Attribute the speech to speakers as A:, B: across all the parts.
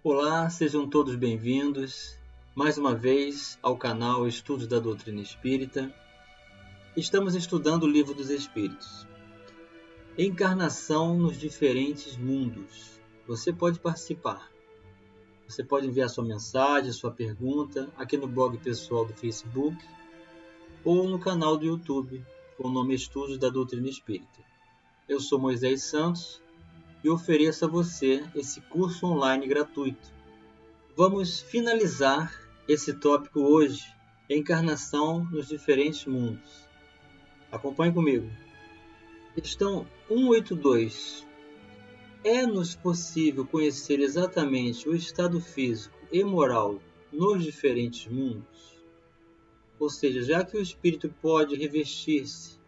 A: Olá, sejam todos bem-vindos mais uma vez ao canal Estudos da Doutrina Espírita. Estamos estudando o Livro dos Espíritos. Encarnação nos diferentes mundos. Você pode participar. Você pode enviar sua mensagem, sua pergunta aqui no blog pessoal do Facebook ou no canal do YouTube com o nome Estudos da Doutrina Espírita. Eu sou Moisés Santos e ofereço a você esse curso online gratuito. Vamos finalizar esse tópico hoje, encarnação nos diferentes mundos. Acompanhe comigo. Questão 182. É-nos possível conhecer exatamente o estado físico e moral nos diferentes mundos? Ou seja, já que o espírito pode revestir-se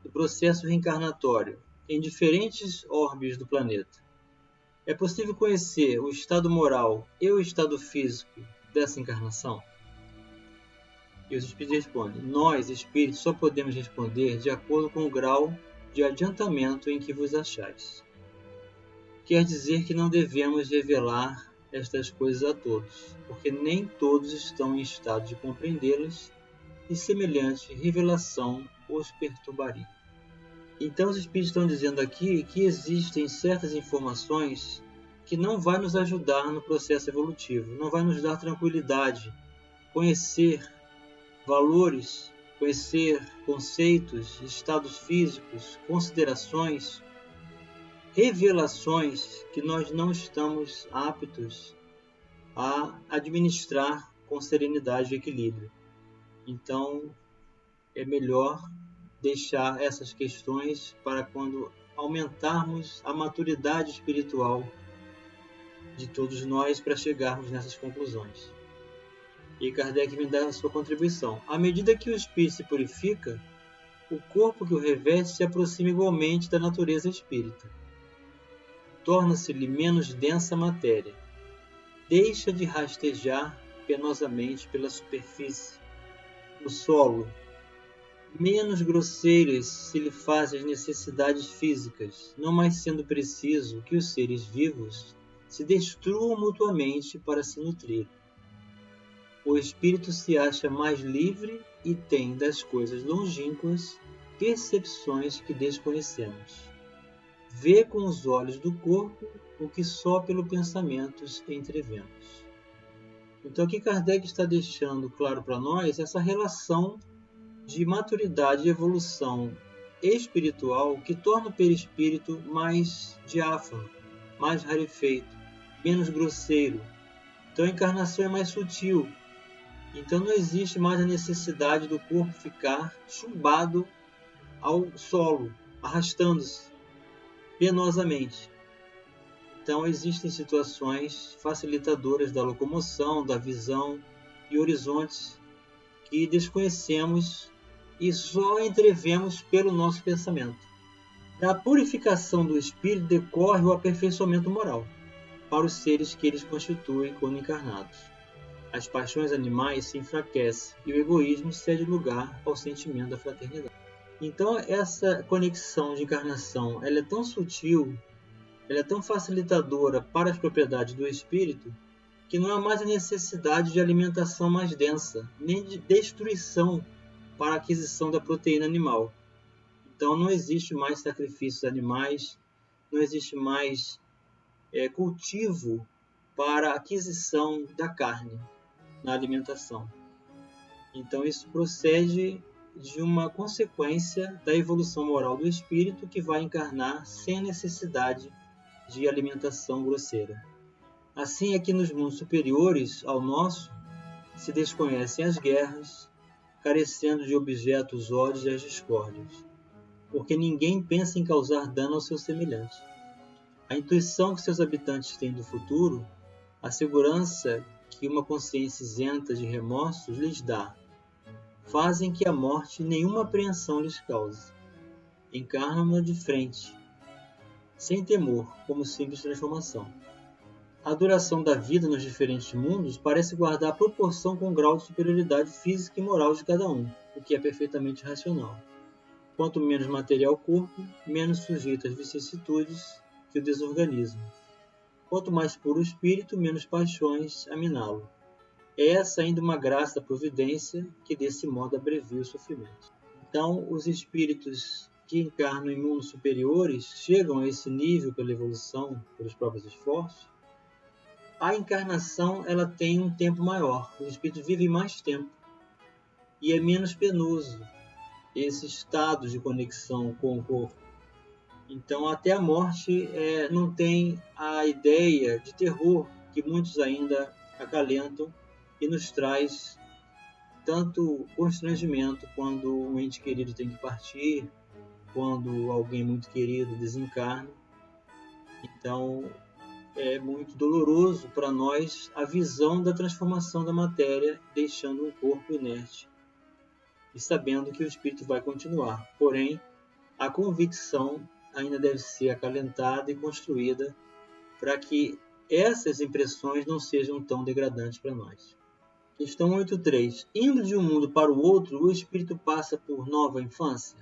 A: do processo reencarnatório em diferentes orbes do planeta, é possível conhecer o estado moral e o estado físico dessa encarnação? E os espíritos respondem: nós, espíritos, só podemos responder de acordo com o grau de adiantamento em que vos achais. Quer dizer que não devemos revelar estas coisas a todos, porque nem todos estão em estado de compreendê-las e semelhante revelação os perturbaria. Então os espíritos estão dizendo aqui que existem certas informações que não vai nos ajudar no processo evolutivo, não vai nos dar tranquilidade, conhecer valores, conhecer conceitos, estados físicos, considerações, revelações que nós não estamos aptos a administrar com serenidade e equilíbrio. Então é melhor deixar essas questões para quando aumentarmos a maturidade espiritual de todos nós para chegarmos nessas conclusões. E Kardec me dá a sua contribuição. À medida que o espírito se purifica, o corpo que o reveste se aproxima igualmente da natureza espírita. Torna-se-lhe menos densa a matéria. Deixa de rastejar penosamente pela superfície. O solo, menos grosseiras se lhe fazem as necessidades físicas, não mais sendo preciso que os seres vivos se destruam mutuamente para se nutrir. O espírito se acha mais livre e tem das coisas longínquas percepções que desconhecemos. Vê com os olhos do corpo o que só pelo pensamento entrevemos. Então aqui Kardec está deixando claro para nós essa relação de maturidade e evolução espiritual que torna o perispírito mais diáfano, mais rarefeito, menos grosseiro. Então a encarnação é mais sutil. Então não existe mais a necessidade do corpo ficar chumbado ao solo, arrastando-se penosamente. Então existem situações facilitadoras da locomoção, da visão e horizontes que desconhecemos e só entrevemos pelo nosso pensamento. Da purificação do espírito decorre o aperfeiçoamento moral para os seres que eles constituem quando encarnados. As paixões animais se enfraquecem e o egoísmo cede lugar ao sentimento da fraternidade. Então essa conexão de encarnação ela é tão sutil, ela é tão facilitadora para as propriedades do espírito, que não há mais a necessidade de alimentação mais densa, nem de destruição para a aquisição da proteína animal. Então não existe mais sacrifícios animais, não existe mais cultivo para a aquisição da carne na alimentação. Então isso procede de uma consequência da evolução moral do espírito que vai encarnar sem necessidade de alimentação grosseira. Assim é que nos mundos superiores ao nosso se desconhecem as guerras, carecendo de objetos ódios e as discórdias, porque ninguém pensa em causar dano ao seu semelhante. A intuição que seus habitantes têm do futuro, a segurança que uma consciência isenta de remorsos lhes dá, fazem que a morte nenhuma apreensão lhes cause. Encarnam-na de frente, sem temor, como simples transformação. A duração da vida nos diferentes mundos parece guardar proporção com o grau de superioridade física e moral de cada um, o que é perfeitamente racional. Quanto menos material o corpo, menos sujeito às vicissitudes que o desorganizam. Quanto mais puro o espírito, menos paixões a miná-lo. É essa ainda uma graça da providência que desse modo abrevia o sofrimento. Então, os espíritos que encarnam em mundos superiores chegam a esse nível pela evolução, pelos próprios esforços. A encarnação ela tem um tempo maior. Os espíritos vivem mais tempo e é menos penoso esse estado de conexão com o corpo. Então, até a morte não tem a ideia de terror que muitos ainda acalentam e nos traz tanto constrangimento quando um ente querido tem que partir, quando alguém muito querido desencarna. Então, é muito doloroso para nós a visão da transformação da matéria, deixando um corpo inerte e sabendo que o espírito vai continuar. Porém, a convicção ainda deve ser acalentada e construída para que essas impressões não sejam tão degradantes para nós. Questão 8.3. Indo de um mundo para o outro, o espírito passa por nova infância?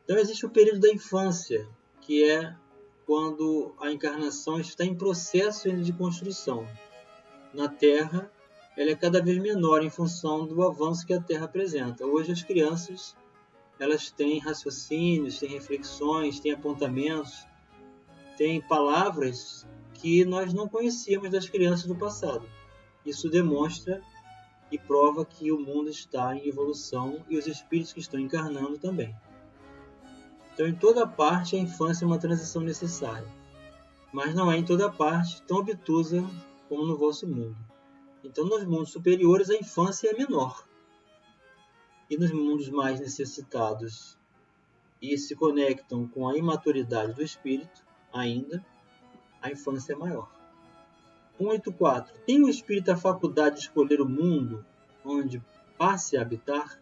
A: Então existe o período da infância, que é quando a encarnação está em processo ainda de construção. Na Terra, ela é cada vez menor em função do avanço que a Terra apresenta. Hoje as crianças elas têm raciocínios, têm reflexões, têm apontamentos, têm palavras que nós não conhecíamos das crianças do passado. Isso demonstra e prova que o mundo está em evolução e os espíritos que estão encarnando também. Então, em toda parte, a infância é uma transição necessária, mas não é em toda parte tão obtusa como no vosso mundo. Então, nos mundos superiores, a infância é menor. E nos mundos mais necessitados e se conectam com a imaturidade do espírito, ainda, a infância é maior. 184. Tem o espírito a faculdade de escolher o mundo onde passe a habitar?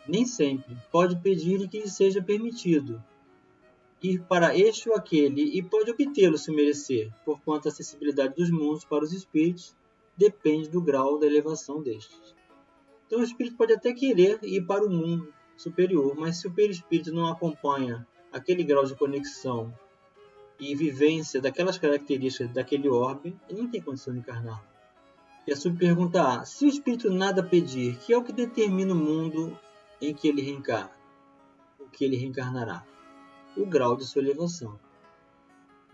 A: Nem sempre. Pode pedir-lhe que lhe seja permitido ir para este ou aquele e pode obtê-lo se merecer, porquanto a acessibilidade dos mundos para os espíritos depende do grau da elevação destes. Então o espírito pode até querer ir para o mundo superior, mas se o perispírito não acompanha aquele grau de conexão e vivência daquelas características daquele orbe, ele não tem condição de encarnar. E a subpergunta A. Se o espírito nada pedir, que é o que determina o mundo em que ele reencarna? O que ele reencarnará? O grau de sua elevação.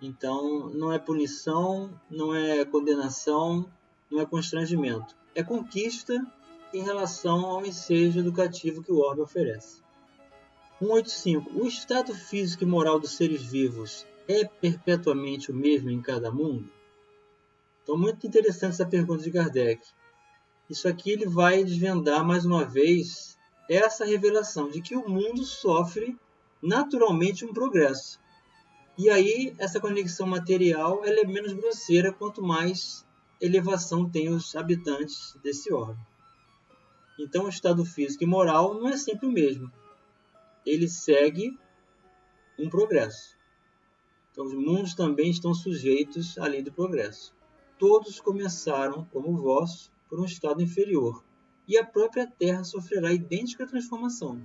A: Então, não é punição, não é condenação, não é constrangimento. É conquista em relação ao ensejo educativo que o orbe oferece. 185. O estado físico e moral dos seres vivos é perpetuamente o mesmo em cada mundo? Então, muito interessante essa pergunta de Kardec. Isso aqui ele vai desvendar mais uma vez essa revelação de que o mundo sofre naturalmente um progresso. E aí, essa conexão material ela é menos grosseira quanto mais elevação tem os habitantes desse orbe. Então, o estado físico e moral não é sempre o mesmo. Ele segue um progresso. Então, os mundos também estão sujeitos à lei do progresso. Todos começaram, como o vosso, por um estado inferior, e a própria Terra sofrerá idêntica transformação,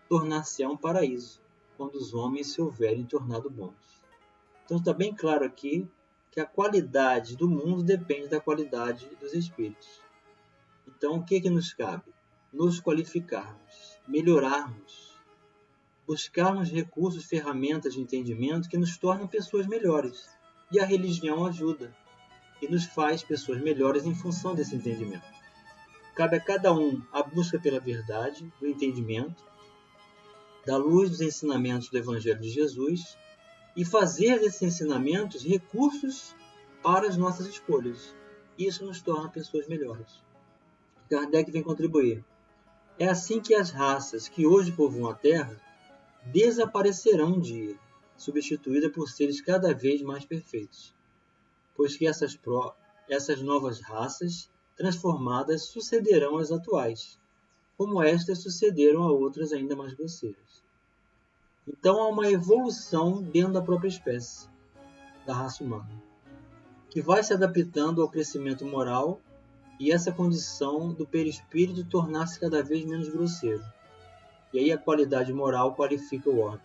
A: tornar-se-á um paraíso, quando os homens se houverem tornado bons. Então está bem claro aqui que a qualidade do mundo depende da qualidade dos espíritos. Então o que nos cabe? Nos qualificarmos, melhorarmos, buscarmos recursos, ferramentas de entendimento que nos tornam pessoas melhores. E a religião ajuda e nos faz pessoas melhores em função desse entendimento. Cabe a cada um a busca pela verdade, do entendimento, da luz dos ensinamentos do Evangelho de Jesus e fazer desses ensinamentos recursos para as nossas escolhas. Isso nos torna pessoas melhores. Kardec vem contribuir. É assim que as raças que hoje povoam a Terra desaparecerão um dia, substituídas por seres cada vez mais perfeitos, pois que essas novas raças transformadas sucederão às atuais, como estas sucederam a outras ainda mais grosseiras. Então há uma evolução dentro da própria espécie, da raça humana, que vai se adaptando ao crescimento moral e essa condição do perispírito tornar-se cada vez menos grosseiro. E aí a qualidade moral qualifica o orbe.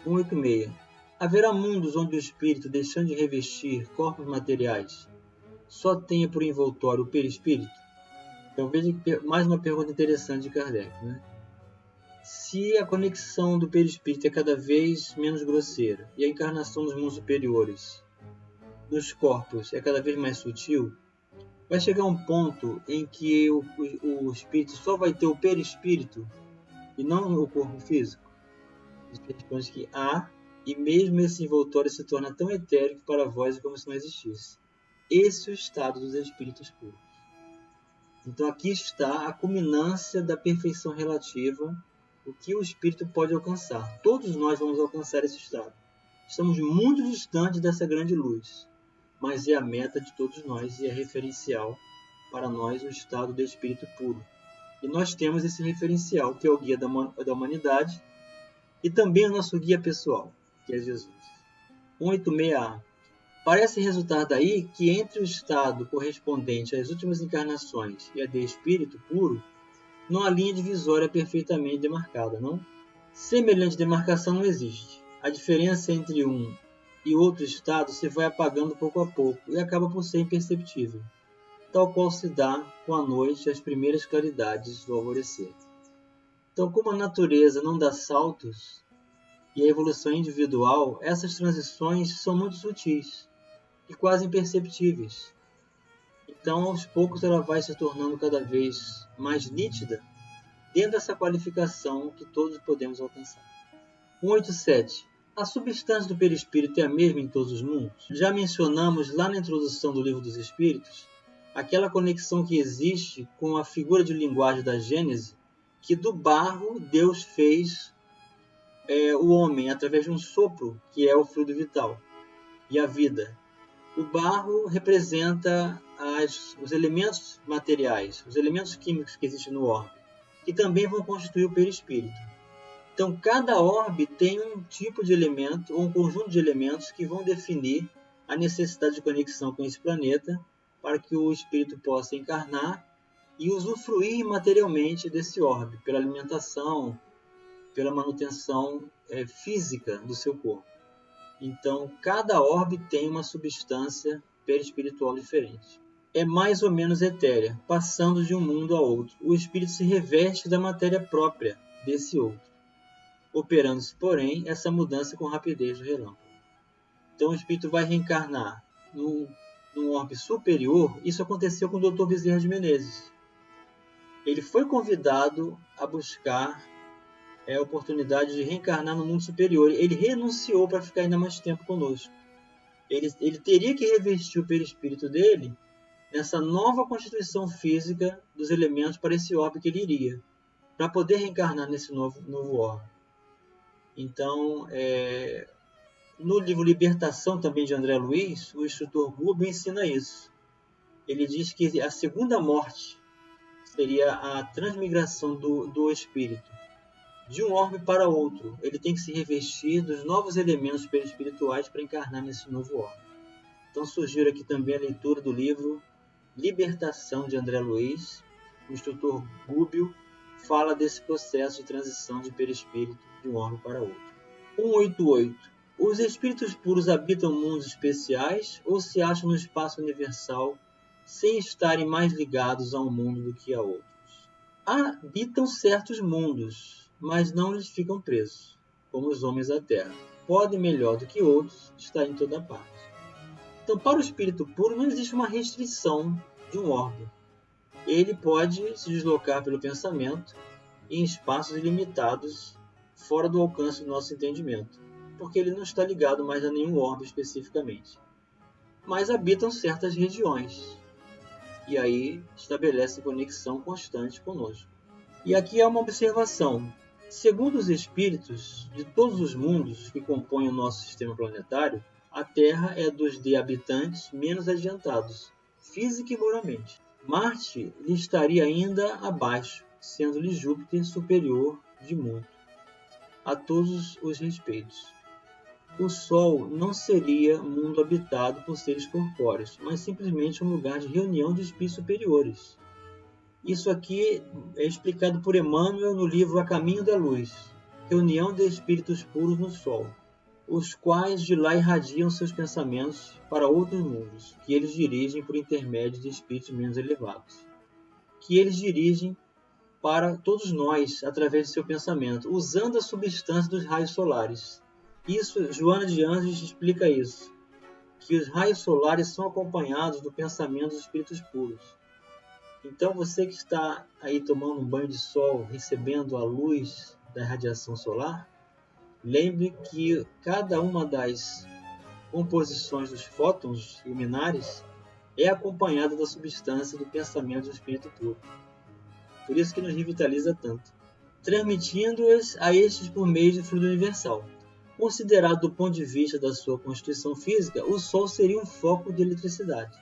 A: 186. Haverá mundos onde o espírito, deixando de revestir corpos materiais, só tenha por envoltório o perispírito? Então veja mais uma pergunta interessante de Kardec, né? Se a conexão do perispírito é cada vez menos grosseira e a encarnação dos mundos superiores, nos corpos, é cada vez mais sutil, vai chegar um ponto em que o espírito só vai ter o perispírito e não o corpo físico? A gente responde que há, e mesmo esse envoltório se torna tão etérico para vós como se não existisse. Esse é o estado dos espíritos puros. Então aqui está a culminância da perfeição relativa, o que o espírito pode alcançar. Todos nós vamos alcançar esse estado. Estamos muito distantes dessa grande luz, mas é a meta de todos nós e é referencial para nós o estado do espírito puro. E nós temos esse referencial, que é o guia da humanidade, e também o nosso guia pessoal, que é Jesus. 186A. Parece resultar daí que entre o estado correspondente às últimas encarnações e a de espírito puro, não há linha divisória perfeitamente demarcada, não? Semelhante demarcação não existe. A diferença entre um e outro estado se vai apagando pouco a pouco e acaba por ser imperceptível, tal qual se dá com a noite as primeiras claridades do alvorecer. Então, como a natureza não dá saltos e a evolução é individual, essas transições são muito sutis e quase imperceptíveis. Então, aos poucos, ela vai se tornando cada vez mais nítida dentro dessa qualificação que todos podemos alcançar. 187. A substância do perispírito é a mesma em todos os mundos? Já mencionamos lá na introdução do Livro dos Espíritos aquela conexão que existe com a figura de linguagem da Gênese, que do barro Deus fez o homem através de um sopro, que é o fluido vital, e a vida. O barro representa os elementos materiais, os elementos químicos que existem no orbe, que também vão constituir o perispírito. Então, cada orbe tem um tipo de elemento, ou um conjunto de elementos que vão definir a necessidade de conexão com esse planeta para que o espírito possa encarnar e usufruir materialmente desse orbe, pela alimentação, pela manutenção física do seu corpo. Então, cada orbe tem uma substância perispiritual diferente. É mais ou menos etérea, passando de um mundo a outro. O espírito se reveste da matéria própria desse outro, operando-se, porém, essa mudança com rapidez do relâmpago. Então, o espírito vai reencarnar num orbe superior. Isso aconteceu com o Dr. Bezerra de Menezes. Ele foi convidado a buscar a oportunidade de reencarnar no mundo superior. Ele renunciou para ficar ainda mais tempo conosco. Ele teria que revestir o perispírito dele nessa nova constituição física dos elementos para esse orbe que ele iria, para poder reencarnar nesse novo orbe. Então, no livro Libertação, também de André Luiz, o instrutor Rubens ensina isso. Ele diz que a segunda morte seria a transmigração do espírito de um orbe para outro. Ele tem que se revestir dos novos elementos perispirituais para encarnar nesse novo orbe. Então surgiu aqui também a leitura do livro Libertação, de André Luiz. O instrutor Gúbio fala desse processo de transição de perispírito de um orbe para outro. 188. Os espíritos puros habitam mundos especiais ou se acham no espaço universal sem estarem mais ligados a um mundo do que a outros? Habitam certos mundos, mas não lhes ficam presos, como os homens da Terra. Podem, melhor do que outros, estar em toda parte. Então, para o espírito puro, não existe uma restrição de um orbe. Ele pode se deslocar pelo pensamento em espaços ilimitados, fora do alcance do nosso entendimento, porque ele não está ligado mais a nenhum orbe especificamente. Mas habitam certas regiões, e aí estabelece conexão constante conosco. E aqui há uma observação. Segundo os espíritos de todos os mundos que compõem o nosso sistema planetário, a Terra é dos de habitantes menos adiantados, física e moralmente. Marte lhe estaria ainda abaixo, sendo-lhe Júpiter superior de muito, a todos os respeitos. O Sol não seria mundo habitado por seres corpóreos, mas simplesmente um lugar de reunião de espíritos superiores. Isso aqui é explicado por Emmanuel no livro A Caminho da Luz, reunião de espíritos puros no Sol. os quais de lá irradiam seus pensamentos para outros mundos, que eles dirigem por intermédio de espíritos menos elevados, que eles dirigem para todos nós através de seu pensamento, usando a substância dos raios solares. Isso, Joana de Anjos explica isso, que os raios solares são acompanhados do pensamento dos espíritos puros. Então você que está aí tomando um banho de sol, recebendo a luz da radiação solar, lembre que cada uma das composições dos fótons luminares é acompanhada da substância do pensamento do espírito puro. Por isso que nos revitaliza tanto, transmitindo-as a estes por meio de fluido universal. Considerado do ponto de vista da sua constituição física, o Sol seria um foco de eletricidade.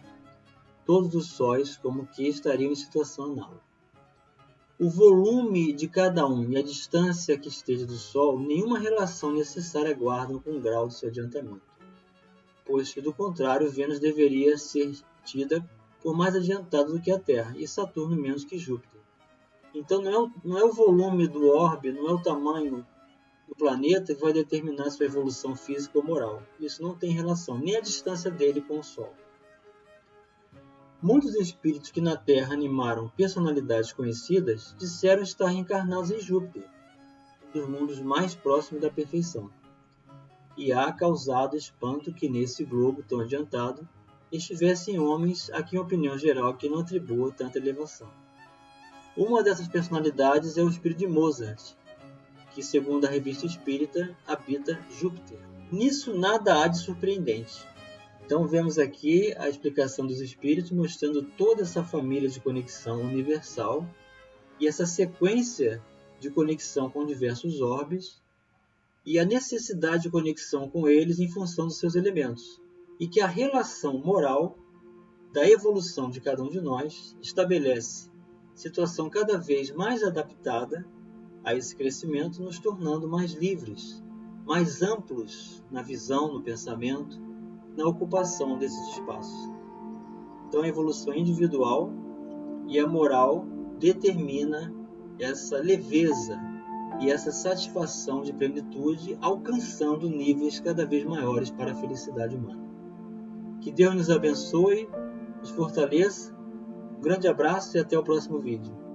A: Todos os sóis como que estariam em situação análoga. O volume de cada um e a distância que esteja do Sol, nenhuma relação necessária guardam com o grau de seu adiantamento, pois que do contrário, Vênus deveria ser tida por mais adiantado do que a Terra, e Saturno menos que Júpiter. Então não é o volume do orbe, não é o tamanho do planeta que vai determinar sua evolução física ou moral. Isso não tem relação, nem a distância dele com o Sol. Muitos espíritos que na Terra animaram personalidades conhecidas disseram estar reencarnados em Júpiter, um dos mundos mais próximos da perfeição. E há causado espanto que nesse globo tão adiantado estivessem homens a quem a opinião geral que não atribua tanta elevação. Uma dessas personalidades é o espírito de Mozart, que, segundo a revista espírita, habita Júpiter. Nisso nada há de surpreendente. Então vemos aqui a explicação dos espíritos mostrando toda essa família de conexão universal e essa sequência de conexão com diversos orbes e a necessidade de conexão com eles em função dos seus elementos. E que a relação moral da evolução de cada um de nós estabelece situação cada vez mais adaptada a esse crescimento, nos tornando mais livres, mais amplos na visão, no pensamento, na ocupação desses espaços. Então a evolução individual e a moral determina essa leveza e essa satisfação de plenitude, alcançando níveis cada vez maiores para a felicidade humana. Que Deus nos abençoe, nos fortaleça. Um grande abraço e até o próximo vídeo.